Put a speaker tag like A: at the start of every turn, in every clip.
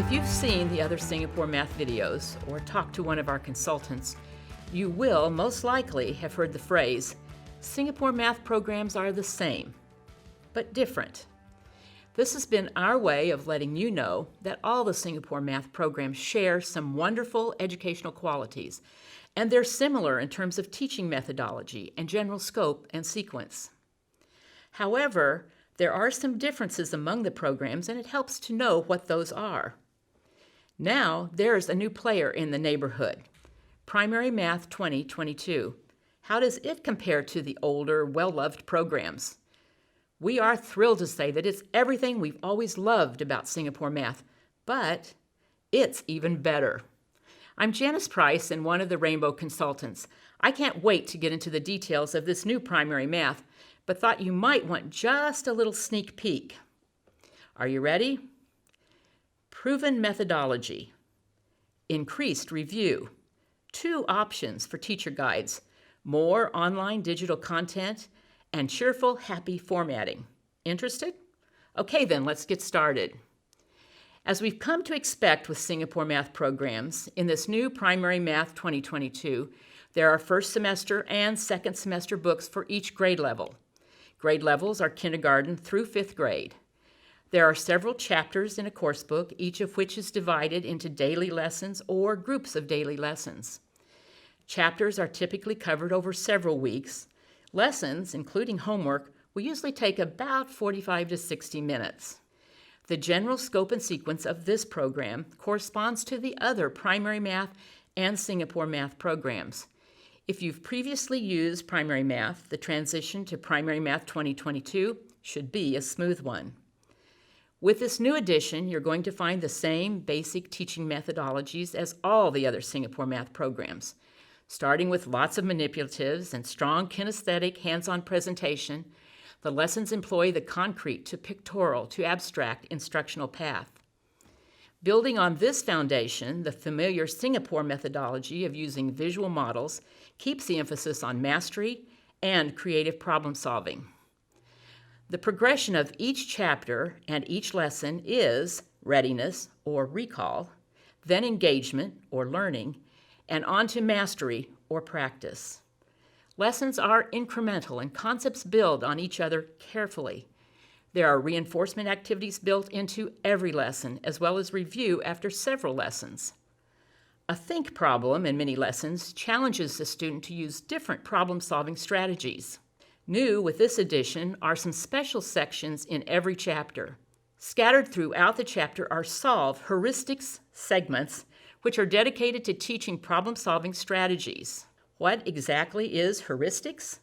A: If you've seen the other Singapore math videos or talked to one of our consultants, you will most likely have heard the phrase, Singapore math programs are the same, but different. This has been our way of letting you know that all the Singapore math programs share some wonderful educational qualities, and they're similar in terms of teaching methodology and general scope and sequence. However, there are some differences among the programs, and it helps to know what those are. Now, there's a new player in the neighborhood, Primary Math 2022. How does it compare to the older, well-loved programs? We are thrilled to say that it's everything we've always loved about Singapore math, but it's even better. I'm Janice Price and one of the Rainbow Consultants. I can't wait to get into the details of this new primary math, but thought you might want just a little sneak peek. Are you ready? Proven methodology, increased review, 2 options for teacher guides, more online digital content, and cheerful, happy formatting. Interested? Okay then, let's get started. As we've come to expect with Singapore math programs, in this new Primary Math 2022, there are first semester and second semester books for each grade level. Grade levels are kindergarten through 5th grade. There are several chapters in a course book, each of which is divided into daily lessons or groups of daily lessons. Chapters are typically covered over several weeks. Lessons, including homework, will usually take about 45 to 60 minutes. The general scope and sequence of this program corresponds to the other primary math and Singapore math programs. If you've previously used primary math, the transition to Primary Math 2022 should be a smooth one. With this new edition, you're going to find the same basic teaching methodologies as all the other Singapore math programs, starting with lots of manipulatives and strong kinesthetic hands-on presentation. The lessons employ the concrete to pictorial to abstract instructional path. Building on this foundation, the familiar Singapore methodology of using visual models keeps the emphasis on mastery and creative problem solving. The progression of each chapter and each lesson is readiness or recall, then engagement or learning, and on to mastery or practice. Lessons are incremental and concepts build on each other carefully. There are reinforcement activities built into every lesson, as well as review after several lessons. A think problem in many lessons challenges the student to use different problem-solving strategies. New with this edition are some special sections in every chapter. Scattered throughout the chapter are solve heuristics segments, which are dedicated to teaching problem-solving strategies. What exactly is heuristics?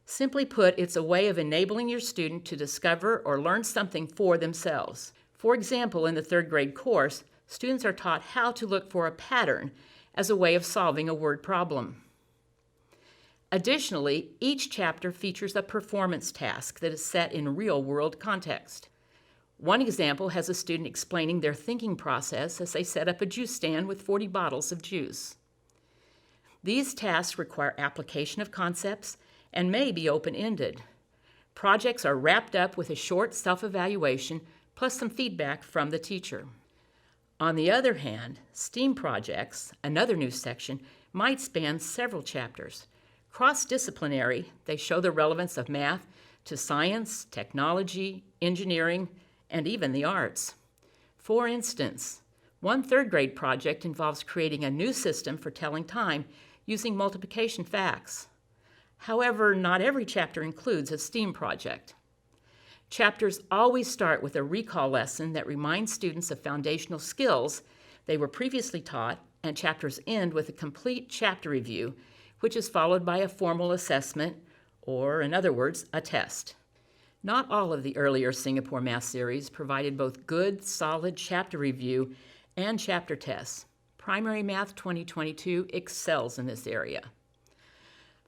A: Simply put, it's a way of enabling your student to discover or learn something for themselves. For example, in the 3rd grade course, students are taught how to look for a pattern as a way of solving a word problem. Additionally, each chapter features a performance task that is set in real-world context. One example has a student explaining their thinking process as they set up a juice stand with 40 bottles of juice. These tasks require application of concepts and may be open-ended. Projects are wrapped up with a short self-evaluation plus some feedback from the teacher. On the other hand, STEAM projects, another new section, might span several chapters. Cross-disciplinary, they show the relevance of math to science, technology, engineering, and even the arts. For instance, one 3rd grade project involves creating a new system for telling time using multiplication facts. However, not every chapter includes a STEAM project. Chapters always start with a recall lesson that reminds students of foundational skills they were previously taught, and chapters end with a complete chapter review, which is followed by a formal assessment, or in other words, a test. Not all of the earlier Singapore math series provided both good, solid chapter review and chapter tests. Primary Math 2022 excels in this area.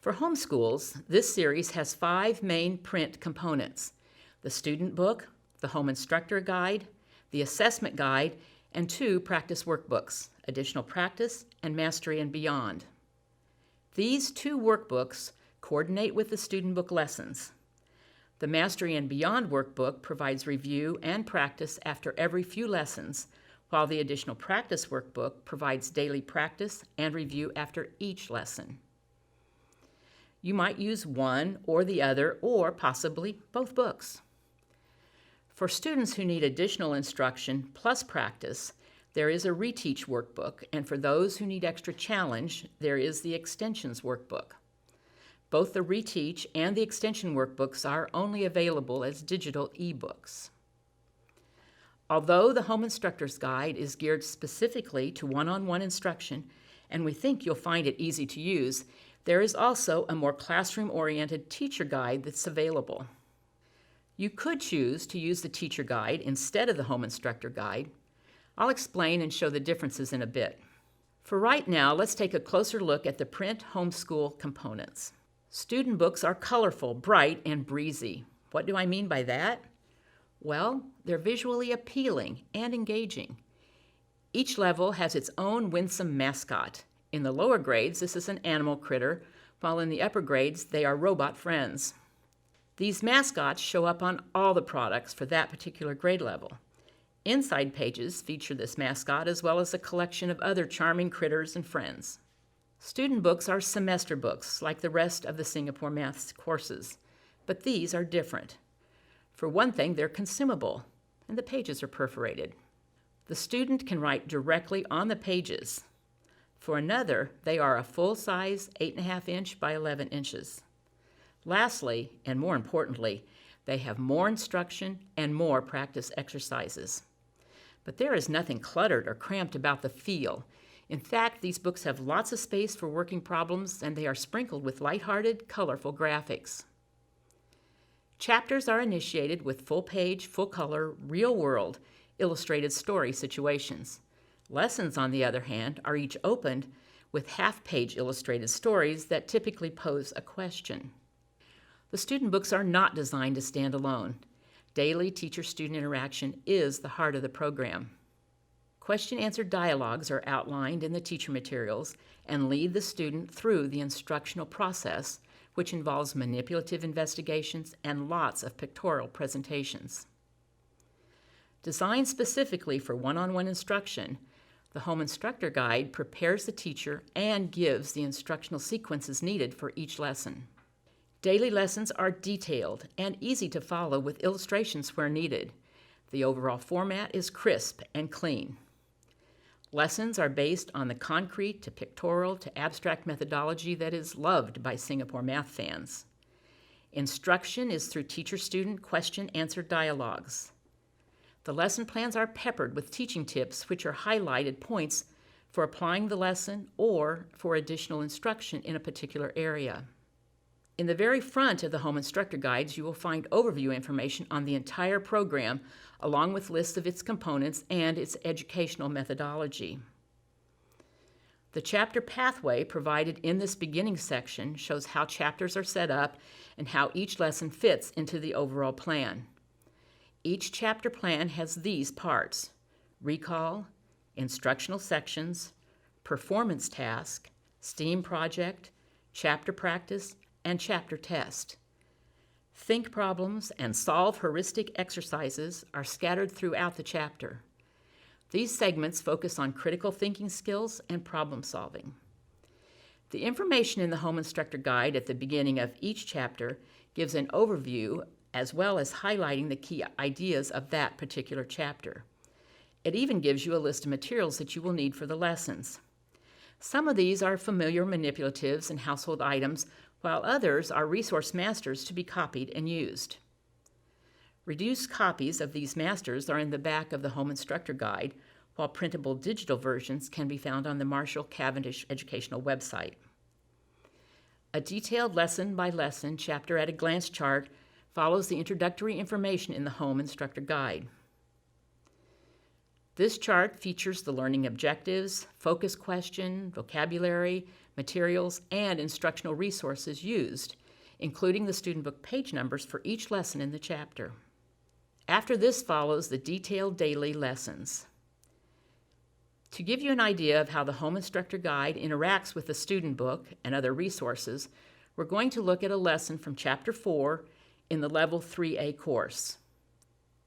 A: For homeschools, this series has 5 main print components: the student book, the home instructor guide, the assessment guide, and 2 practice workbooks, Additional Practice and Mastery and Beyond. These 2 workbooks coordinate with the student book lessons. The Mastery and Beyond workbook provides review and practice after every few lessons, while the additional practice workbook provides daily practice and review after each lesson. You might use one or the other, or possibly both books. For students who need additional instruction plus practice, there is a reteach workbook, and for those who need extra challenge, there is the extensions workbook. Both the reteach and the extension workbooks are only available as digital ebooks. Although the Home Instructor's Guide is geared specifically to one-on-one instruction, and we think you'll find it easy to use, there is also a more classroom-oriented teacher guide that's available. You could choose to use the teacher guide instead of the Home Instructor Guide. I'll explain and show the differences in a bit. For right now, let's take a closer look at the print homeschool components. Student books are colorful, bright, and breezy. What do I mean by that? Well, they're visually appealing and engaging. Each level has its own winsome mascot. In the lower grades, this is an animal critter, while in the upper grades, they are robot friends. These mascots show up on all the products for that particular grade level. Inside pages feature this mascot as well as a collection of other charming critters and friends. Student books are semester books, like the rest of the Singapore Maths courses, but these are different. For one thing, they're consumable, and the pages are perforated. The student can write directly on the pages. For another, they are a full-size 8.5 inch by 11 inches. Lastly, and more importantly, they have more instruction and more practice exercises. But there is nothing cluttered or cramped about the feel. In fact, these books have lots of space for working problems, and they are sprinkled with lighthearted, colorful graphics. Chapters are initiated with full-page, full-color, real-world, illustrated story situations. Lessons, on the other hand, are each opened with half-page illustrated stories that typically pose a question. The student books are not designed to stand alone. Daily teacher-student interaction is the heart of the program. Question-answer dialogues are outlined in the teacher materials and lead the student through the instructional process, which involves manipulative investigations and lots of pictorial presentations. Designed specifically for one-on-one instruction, the Home Instructor Guide prepares the teacher and gives the instructional sequences needed for each lesson. Daily lessons are detailed and easy to follow with illustrations where needed. The overall format is crisp and clean. Lessons are based on the concrete to pictorial to abstract methodology that is loved by Singapore math fans. Instruction is through teacher-student question-answer dialogues. The lesson plans are peppered with teaching tips, which are highlighted points for applying the lesson or for additional instruction in a particular area. In the very front of the Home Instructor Guides, you will find overview information on the entire program, along with lists of its components and its educational methodology. The chapter pathway provided in this beginning section shows how chapters are set up and how each lesson fits into the overall plan. Each chapter plan has these parts: recall, instructional sections, performance task, STEAM project, chapter practice, and chapter test. Think problems and solve heuristic exercises are scattered throughout the chapter. These segments focus on critical thinking skills and problem solving. The information in the Home Instructor Guide at the beginning of each chapter gives an overview as well as highlighting the key ideas of that particular chapter. It even gives you a list of materials that you will need for the lessons. Some of these are familiar manipulatives and household items, while others are resource masters to be copied and used. Reduced copies of these masters are in the back of the Home Instructor Guide, while printable digital versions can be found on the Marshall Cavendish Educational website. A detailed lesson-by-lesson, chapter-at-a-glance chart follows the introductory information in the Home Instructor Guide. This chart features the learning objectives, focus question, vocabulary, materials, and instructional resources used, including the student book page numbers for each lesson in the chapter. After this follows the detailed daily lessons. To give you an idea of how the Home Instructor Guide interacts with the student book and other resources, we're going to look at a lesson from Chapter 4 in the Level 3A course.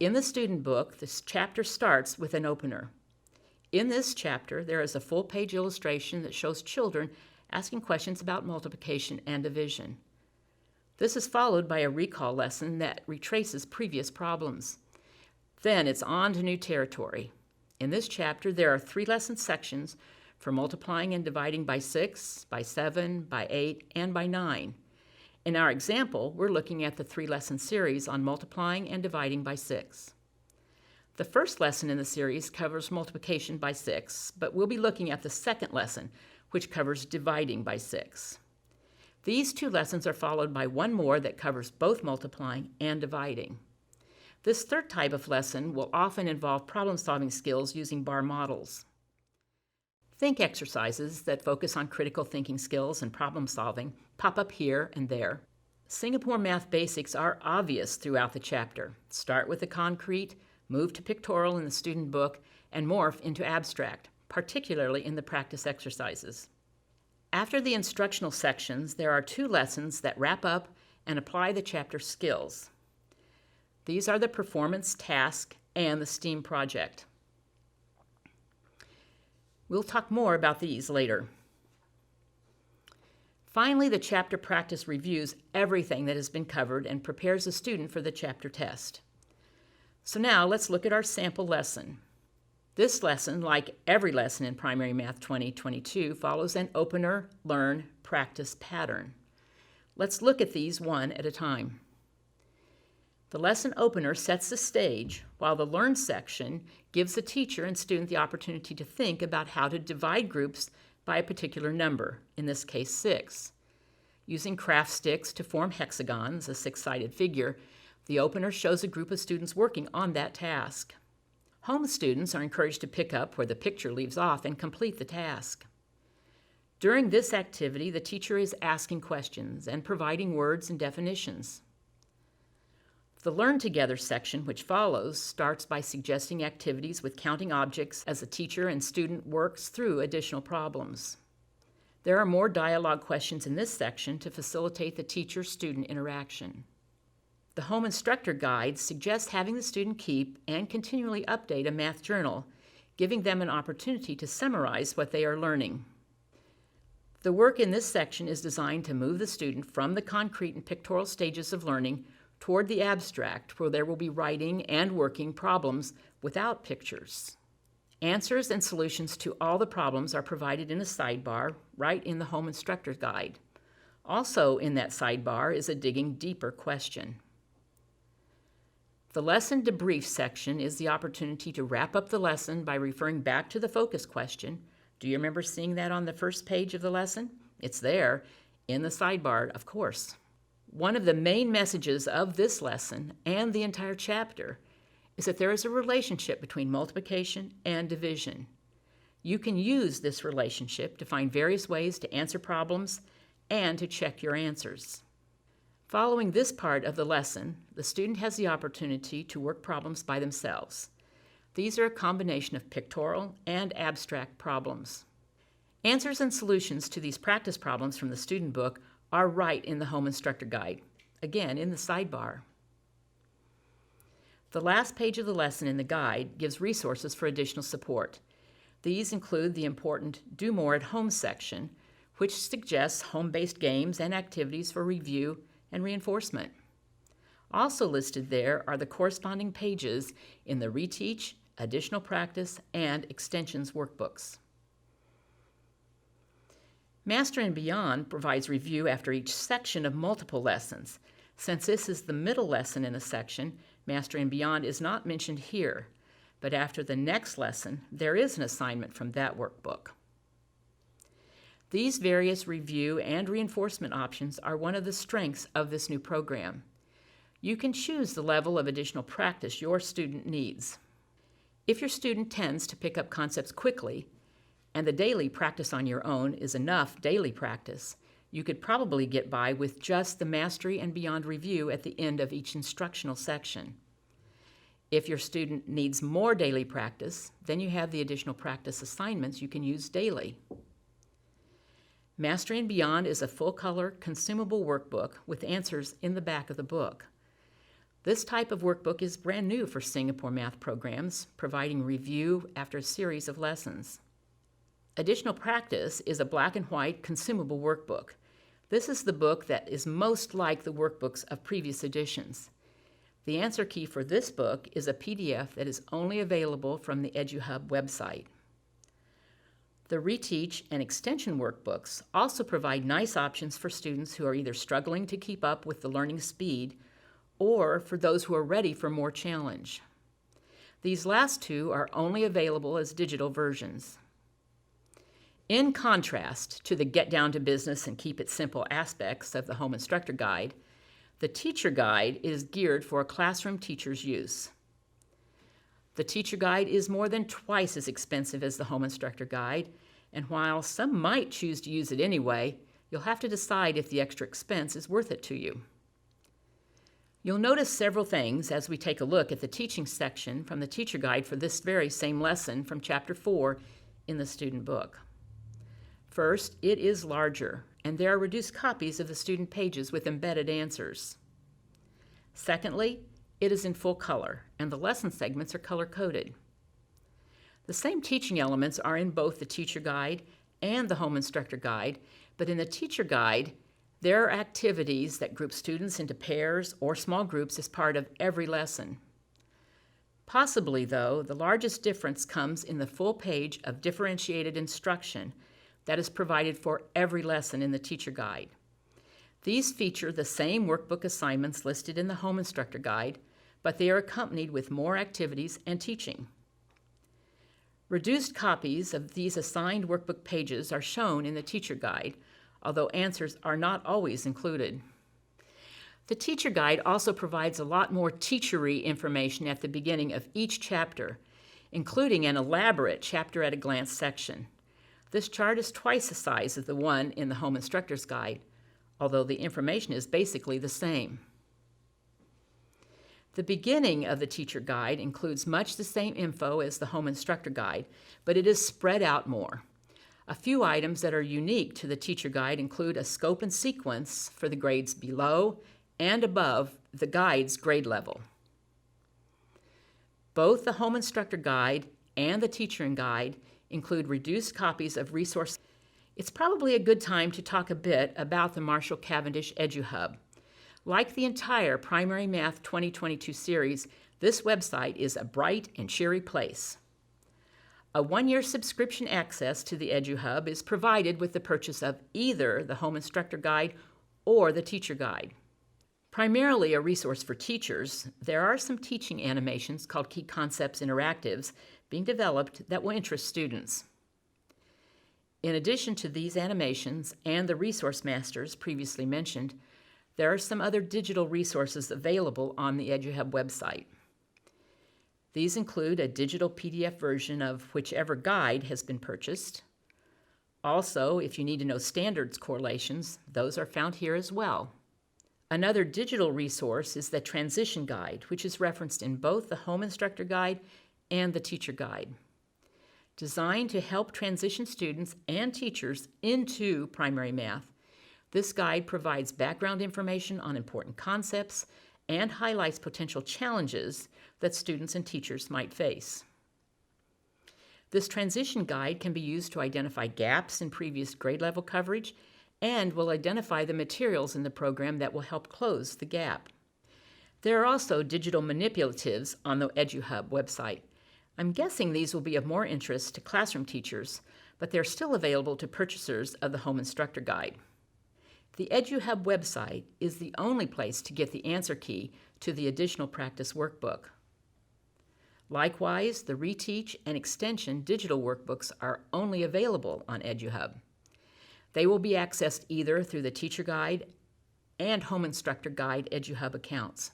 A: In the student book, this chapter starts with an opener. In this chapter, there is a full-page illustration that shows children asking questions about multiplication and division. This is followed by a recall lesson that retraces previous problems. Then it's on to new territory. In this chapter, there are 3 lesson sections for multiplying and dividing by 6, by 7, by 8, and by 9. In our example, we're looking at the 3-lesson series on multiplying and dividing by 6. The first lesson in the series covers multiplication by 6, but we'll be looking at the second lesson, which covers dividing by 6. These 2 lessons are followed by one more that covers both multiplying and dividing. This third type of lesson will often involve problem-solving skills using bar models. Think exercises that focus on critical thinking skills and problem-solving pop up here and there. Singapore math basics are obvious throughout the chapter. Start with the concrete, move to pictorial in the student book, and morph into abstract, particularly in the practice exercises. After the instructional sections, there are 2 lessons that wrap up and apply the chapter skills. These are the performance task and the STEAM project. We'll talk more about these later. Finally, the chapter practice reviews everything that has been covered and prepares the student for the chapter test. So now let's look at our sample lesson. This lesson, like every lesson in Primary Math 2022, follows an opener, learn, practice pattern. Let's look at these one at a time. The lesson opener sets the stage, while the learn section gives the teacher and student the opportunity to think about how to divide groups by a particular number, in this case 6. Using craft sticks to form hexagons, a 6-sided figure, the opener shows a group of students working on that task. Home students are encouraged to pick up where the picture leaves off and complete the task. During this activity, the teacher is asking questions and providing words and definitions. The Learn Together section, which follows, starts by suggesting activities with counting objects as the teacher and student works through additional problems. There are more dialogue questions in this section to facilitate the teacher-student interaction. The Home Instructor Guide suggests having the student keep and continually update a math journal, giving them an opportunity to summarize what they are learning. The work in this section is designed to move the student from the concrete and pictorial stages of learning toward the abstract, where there will be writing and working problems without pictures. Answers and solutions to all the problems are provided in a sidebar right in the Home Instructor Guide. Also in that sidebar is a digging deeper question. The lesson debrief section is the opportunity to wrap up the lesson by referring back to the focus question. Do you remember seeing that on the first page of the lesson? It's there in the sidebar, of course. One of the main messages of this lesson and the entire chapter is that there is a relationship between multiplication and division. You can use this relationship to find various ways to answer problems and to check your answers. Following this part of the lesson, the student has the opportunity to work problems by themselves. These are a combination of pictorial and abstract problems. Answers and solutions to these practice problems from the student book are right in the Home Instructor Guide, again in the sidebar. The last page of the lesson in the guide gives resources for additional support. These include the important Do More at Home section, which suggests home-based games and activities for review and reinforcement. Also listed there are the corresponding pages in the Reteach, Additional Practice, and Extensions workbooks. Master and Beyond provides review after each section of multiple lessons. Since this is the middle lesson in a section, Master and Beyond is not mentioned here, but after the next lesson, there is an assignment from that workbook. These various review and reinforcement options are one of the strengths of this new program. You can choose the level of additional practice your student needs. If your student tends to pick up concepts quickly, and the daily practice on your own is enough daily practice, you could probably get by with just the Mastery and Beyond review at the end of each instructional section. If your student needs more daily practice, then you have the additional practice assignments you can use daily. Mastery and Beyond is a full-color, consumable workbook with answers in the back of the book. This type of workbook is brand new for Singapore math programs, providing review after a series of lessons. Additional Practice is a black and white consumable workbook. This is the book that is most like the workbooks of previous editions. The answer key for this book is a PDF that is only available from the EduHub website. The Reteach and Extension workbooks also provide nice options for students who are either struggling to keep up with the learning speed or for those who are ready for more challenge. These last two are only available as digital versions. In contrast to the get down to business and keep it simple aspects of the Home Instructor Guide, the Teacher Guide is geared for a classroom teacher's use. The Teacher Guide is more than twice as expensive as the Home Instructor Guide, and while some might choose to use it anyway, you'll have to decide if the extra expense is worth it to you. You'll notice several things as we take a look at the teaching section from the Teacher Guide for this very same lesson from Chapter 4 in the student book. First, it is larger, and there are reduced copies of the student pages with embedded answers. Secondly, it is in full color, and the lesson segments are color-coded. The same teaching elements are in both the Teacher Guide and the Home Instructor Guide, but in the Teacher Guide, there are activities that group students into pairs or small groups as part of every lesson. Possibly, though, the largest difference comes in the full page of differentiated instruction that is provided for every lesson in the Teacher Guide. These feature the same workbook assignments listed in the Home Instructor Guide, but they are accompanied with more activities and teaching. Reduced copies of these assigned workbook pages are shown in the Teacher Guide, although answers are not always included. The Teacher Guide also provides a lot more teachery information at the beginning of each chapter, including an elaborate chapter at a glance section. This chart is twice the size of the one in the Home Instructor's Guide, although the information is basically the same. The beginning of the Teacher Guide includes much the same info as the Home Instructor Guide, but it is spread out more. A few items that are unique to the Teacher Guide include a scope and sequence for the grades below and above the guide's grade level. Both the Home Instructor Guide and the Teacher Guide include reduced copies of resources. It's probably a good time to talk a bit about the Marshall Cavendish EduHub. Like the entire Primary Math 2022 series, this website is a bright and cheery place. A one-year subscription access to the EduHub is provided with the purchase of either the Home Instructor Guide or the Teacher Guide. Primarily a resource for teachers, there are some teaching animations called Key Concepts Interactives being developed that will interest students. In addition to these animations and the resource masters previously mentioned, there are some other digital resources available on the EduHub website. These include a digital PDF version of whichever guide has been purchased. Also, if you need to know standards correlations, those are found here as well. Another digital resource is the Transition Guide, which is referenced in both the Home Instructor Guide and the Teacher Guide. Designed to help transition students and teachers into primary math, this guide provides background information on important concepts and highlights potential challenges that students and teachers might face. This transition guide can be used to identify gaps in previous grade level coverage and will identify the materials in the program that will help close the gap. There are also digital manipulatives on the EduHub website. I'm guessing these will be of more interest to classroom teachers, but they're still available to purchasers of the Home Instructor Guide. The EduHub website is the only place to get the answer key to the additional practice workbook. Likewise, the Reteach and Extension digital workbooks are only available on EduHub. They will be accessed either through the Teacher Guide and Home Instructor Guide EduHub accounts.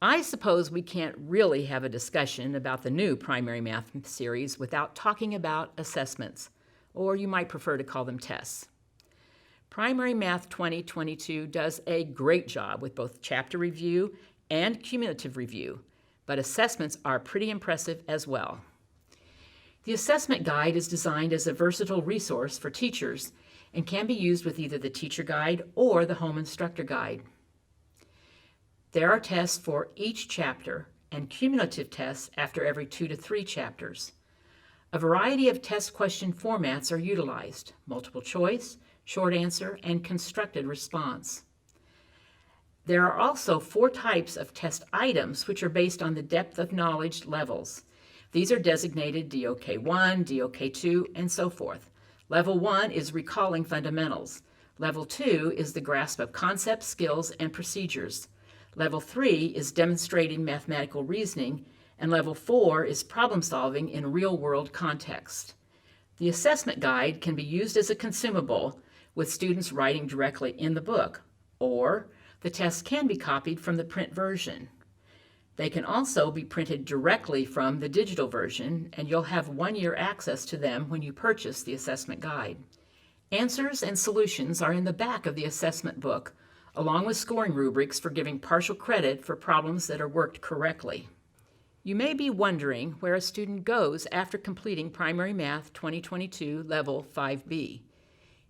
A: I suppose we can't really have a discussion about the new Primary Math series without talking about assessments, or you might prefer to call them tests. Primary Math 2022 does a great job with both chapter review and cumulative review, but assessments are pretty impressive as well. The assessment guide is designed as a versatile resource for teachers and can be used with either the Teacher Guide or the Home Instructor Guide. There are tests for each chapter and cumulative tests after every 2 to 3 chapters. A variety of test question formats are utilized: multiple choice, short answer, and constructed response. There are also 4 types of test items which are based on the depth of knowledge levels. These are designated DOK1, DOK2, and so forth. Level 1 is recalling fundamentals. Level 2 is the grasp of concepts, skills, and procedures. Level 3 is demonstrating mathematical reasoning, and Level 4 is problem solving in real-world context. The assessment guide can be used as a consumable with students writing directly in the book, or the tests can be copied from the print version. They can also be printed directly from the digital version, and you'll have 1-year access to them when you purchase the assessment guide. Answers and solutions are in the back of the assessment book, along with scoring rubrics for giving partial credit for problems that are worked correctly. You may be wondering where a student goes after completing Primary Math 2022 Level 5B.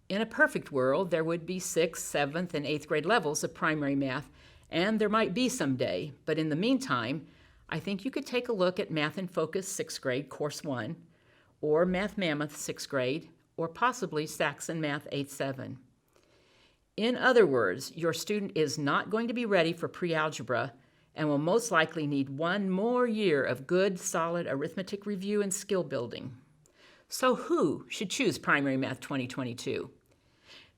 A: In a perfect world, there would be 6th, 7th, and 8th grade levels of primary math, and there might be someday, but in the meantime, I think you could take a look at Math in Focus 6th grade Course 1, or Math Mammoth 6th grade, or possibly Saxon Math 8-7. In other words, your student is not going to be ready for pre-algebra and will most likely need 1 more year of good, solid arithmetic review and skill building. So who should choose Primary Math 2022?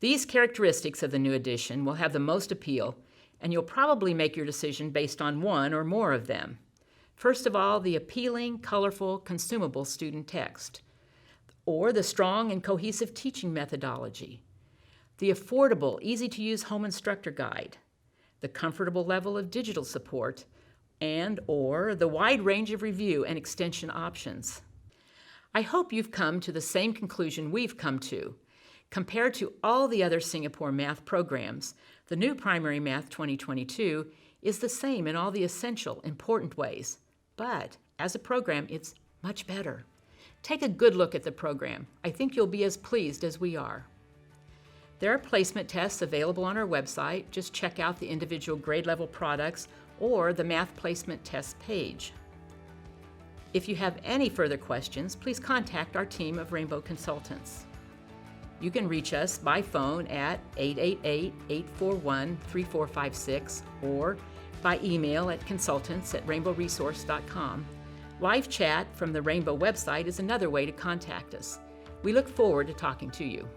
A: These characteristics of the new edition will have the most appeal, and you'll probably make your decision based on 1 or more of them. First of all, the appealing, colorful, consumable student text, or the strong and cohesive teaching methodology, the affordable, easy-to-use home instructor guide, the comfortable level of digital support, and/or the wide range of review and extension options. I hope you've come to the same conclusion we've come to. Compared to all the other Singapore math programs, the new Primary Math 2022 is the same in all the essential, important ways. But as a program, it's much better. Take a good look at the program. I think you'll be as pleased as we are. There are placement tests available on our website. Just check out the individual grade level products or the Math Placement Test page. If you have any further questions, please contact our team of Rainbow Consultants. You can reach us by phone at 888-841-3456 or by email at consultants@rainbowresource.com. Live chat from the Rainbow website is another way to contact us. We look forward to talking to you.